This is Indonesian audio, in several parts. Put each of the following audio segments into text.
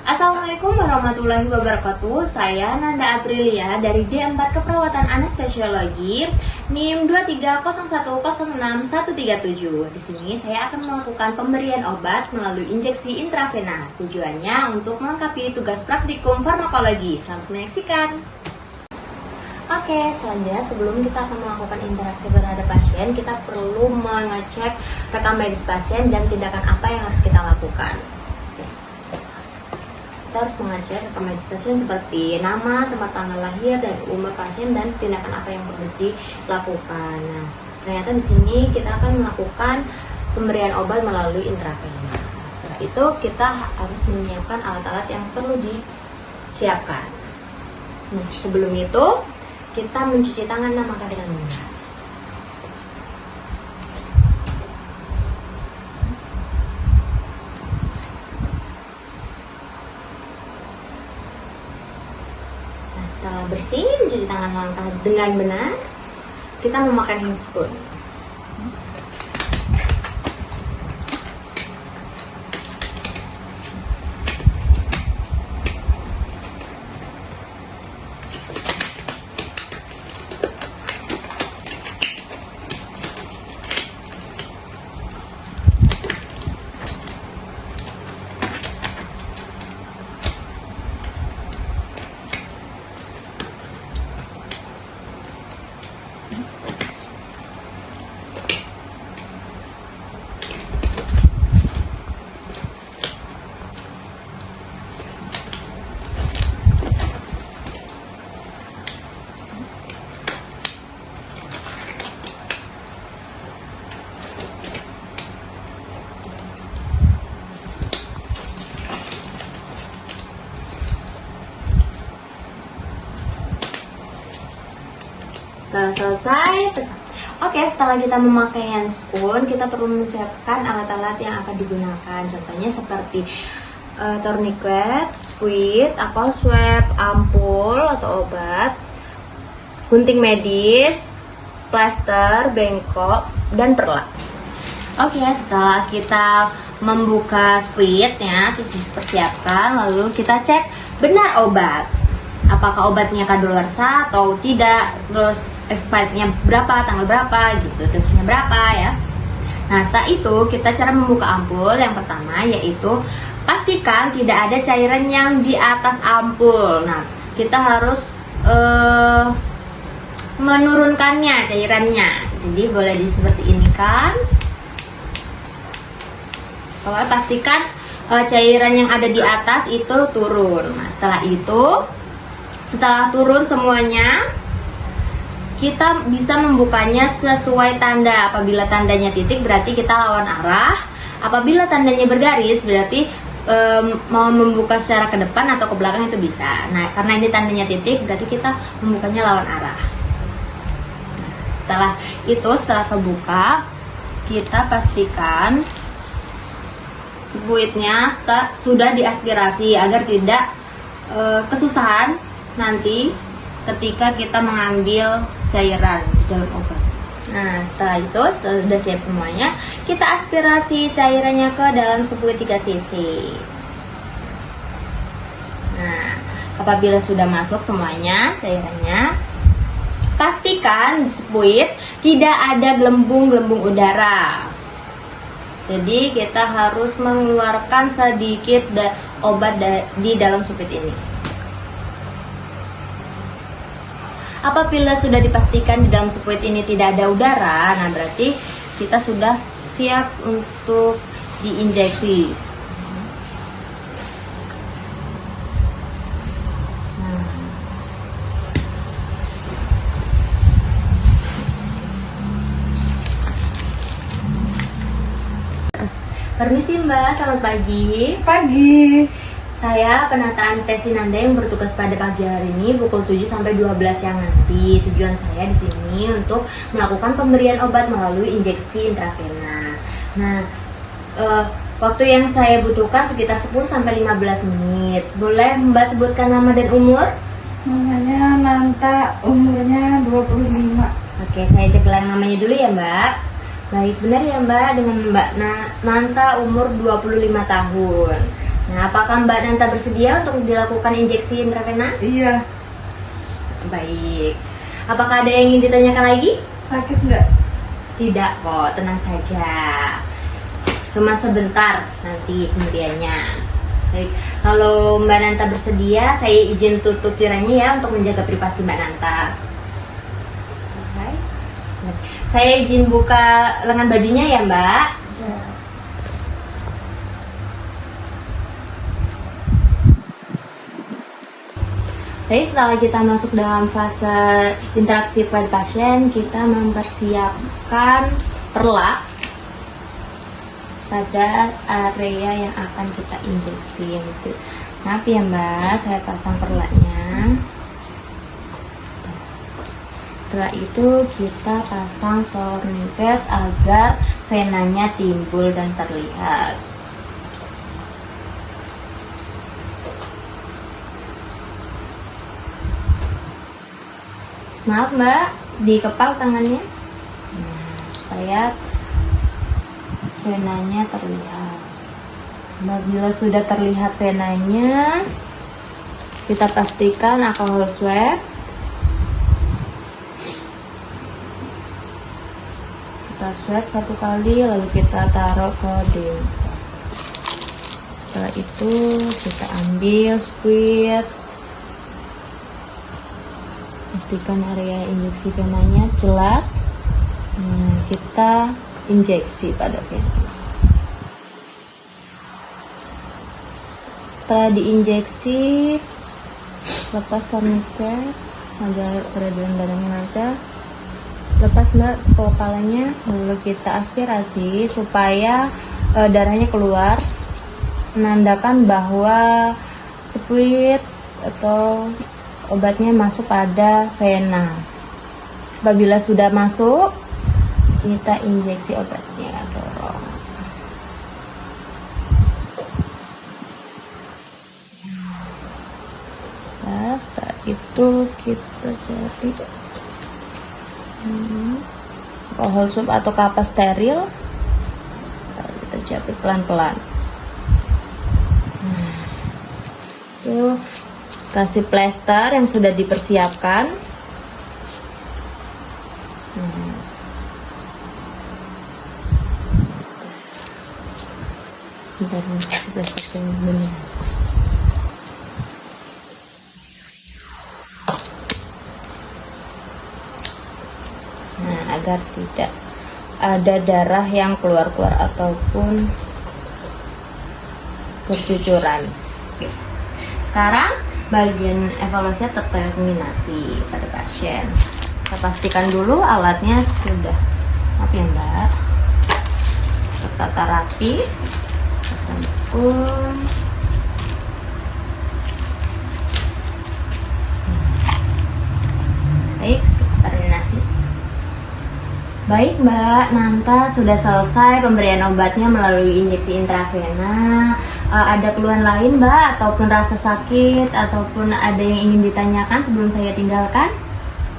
Assalamualaikum warahmatullahi wabarakatuh. Saya Nanda Aprilia dari D4 Keperawatan Anestesiologi NIM 230106137. Di sini saya akan melakukan pemberian obat melalui injeksi intravena. Tujuannya untuk melengkapi tugas praktikum farmakologi. Selamat menyaksikan. Oke, selanjutnya sebelum kita akan melakukan interaksi terhadap pasien, kita perlu mengecek rekam medis pasien dan tindakan apa yang harus kita lakukan. Kita harus mengecek rekam medis pasien seperti nama, tempat tanggal lahir, dan umur pasien, dan tindakan apa yang perlu dilakukan. Nah, ternyata di sini kita akan melakukan pemberian obat melalui intravena. Setelah itu kita harus menyiapkan alat-alat yang perlu disiapkan. Nah, sebelum itu kita mencuci tangan dan makan dengan benar. Setelah bersih, mencuci tangan langkah dengan benar, kita memakai handspoon. Setelah selesai, setelah kita memakai handspoon, kita perlu menyiapkan alat-alat yang akan digunakan. Contohnya seperti tourniquet, squid, alcohol swab, ampul atau obat, gunting medis, plaster, bengkok, dan perlat. Setelah kita membuka squidnya, kita persiapkan, lalu kita cek benar obat. Apakah obatnya kadaluarsa atau tidak, terus expirednya berapa, tanggal berapa, gitu, dosisnya berapa ya. Nah, setelah itu kita cara membuka ampul. Yang pertama yaitu pastikan tidak ada cairan yang di atas ampul. Nah, kita harus menurunkannya cairannya. Jadi boleh seperti ini kan. Pokoknya pastikan cairan yang ada di atas itu turun. Nah, setelah turun semuanya, kita bisa membukanya sesuai tanda. Apabila tandanya titik berarti kita lawan arah. Apabila tandanya bergaris berarti mau membuka secara ke depan atau ke belakang itu bisa. Nah, karena ini tandanya titik berarti kita membukanya lawan arah. Setelah terbuka, kita pastikan squidnya sudah diaspirasi agar tidak kesusahan nanti ketika kita mengambil cairan di dalam obat. Nah, setelah sudah siap semuanya, kita aspirasi cairannya ke dalam squid 3 cc. Nah, apabila sudah masuk semuanya cairannya, pastikan di squid tidak ada gelembung-gelembung udara. Jadi kita harus mengeluarkan sedikit obat di dalam squid ini. Apabila sudah dipastikan di dalam squid ini tidak ada udara, nah berarti kita sudah siap untuk diinjeksi. Permisi Mbak, selamat pagi. Pagi. Saya penata anestesi Nanda yang bertugas pada pagi hari ini pukul 7 sampai 12 siang nanti. Tujuan saya di sini untuk melakukan pemberian obat melalui injeksi intravena. Nah, waktu yang saya butuhkan sekitar 10 sampai 15 menit. Boleh Mbak sebutkan nama dan umur? Namanya Nanta, umurnya 25. Oke, saya cek ulang namanya dulu ya Mbak. Baik, benar ya Mbak, dengan Mbak Nanta umur 25 tahun. Nah, apakah Mbak Nanta bersedia untuk dilakukan injeksi intravena? Iya. Baik. Apakah ada yang ingin ditanyakan lagi? Sakit nggak? Tidak kok, tenang saja. Cuma sebentar nanti pemberiannya. Baik, kalau Mbak Nanta bersedia, saya izin tutup tiranya ya untuk menjaga privasi Mbak Nanta. Oke. Saya izin buka lengan bajunya ya Mbak. Ya. Jadi setelah kita masuk dalam fase interaksi pada pasien, kita mempersiapkan perlak pada area yang akan kita injeksi. Maaf ya Mbak, saya pasang perlaknya. Setelah itu kita pasang tourniquet agar venanya timbul dan terlihat. Maaf Mbak, dikepal tangannya. Supaya venanya terlihat. Bila sudah terlihat venanya, kita pastikan alkohol swab. Kita swab satu kali, lalu kita taruh ke dempa. Setelah itu kita ambil squid. Pastikan area injeksi venanya jelas. Kita injeksi pada vena. Setelah diinjeksi, lepas tourniquet agar peredaran darahnya lancar. Lepas Mbak kepalanya, lalu kita aspirasi supaya darahnya keluar, menandakan bahwa squid atau obatnya masuk pada vena. Apabila sudah masuk, kita injeksi obatnya, dorong. Nah, setelah itu kita cari alkohol swab atau kapas steril. Kita jepit pelan-pelan. Itu kasih plester yang sudah dipersiapkan. Nah, agar tidak ada darah yang keluar-keluar ataupun bercucuran. Sekarang bagian evaluasi terterminasi pada pasien. Kita pastikan dulu alatnya sudah Mbak, tertata rapi. Pasang spoon. Baik, terminasi. Baik Mbak Nanta, sudah selesai pemberian obatnya melalui injeksi intravena. Ada keluhan lain Mbak, ataupun rasa sakit, ataupun ada yang ingin ditanyakan sebelum saya tinggalkan?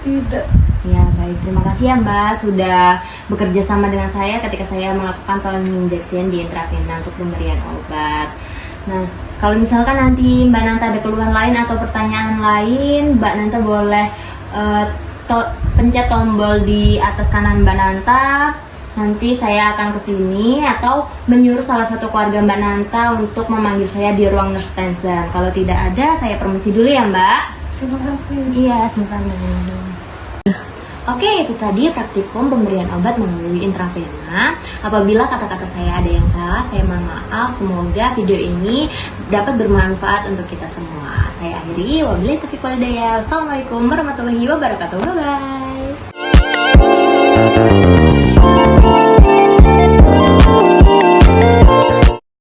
Tidak. Ya baik, terima kasih ya Mbak sudah bekerja sama dengan saya ketika saya melakukan penginjeksian di intravena untuk pemberian obat. Nah, kalau misalkan nanti Mbak Nanta ada keluhan lain atau pertanyaan lain, Mbak Nanta boleh pencet tombol di atas kanan Mbak Nanta. Nanti saya akan kesini atau menyuruh salah satu keluarga Mbak Nanta untuk memanggil saya di ruang nurse stanza. Kalau tidak ada, saya permisi dulu ya Mbak. Terima kasih. Iya, sama-sama. Oke, itu tadi praktikum pemberian obat melalui intravena. Apabila kata-kata saya ada yang salah, saya mohon maaf. Semoga video ini dapat bermanfaat untuk kita semua. Saya akhiri, wabillahi taufiq wal hidayah. Assalamualaikum warahmatullahi wabarakatuh. Bye-bye.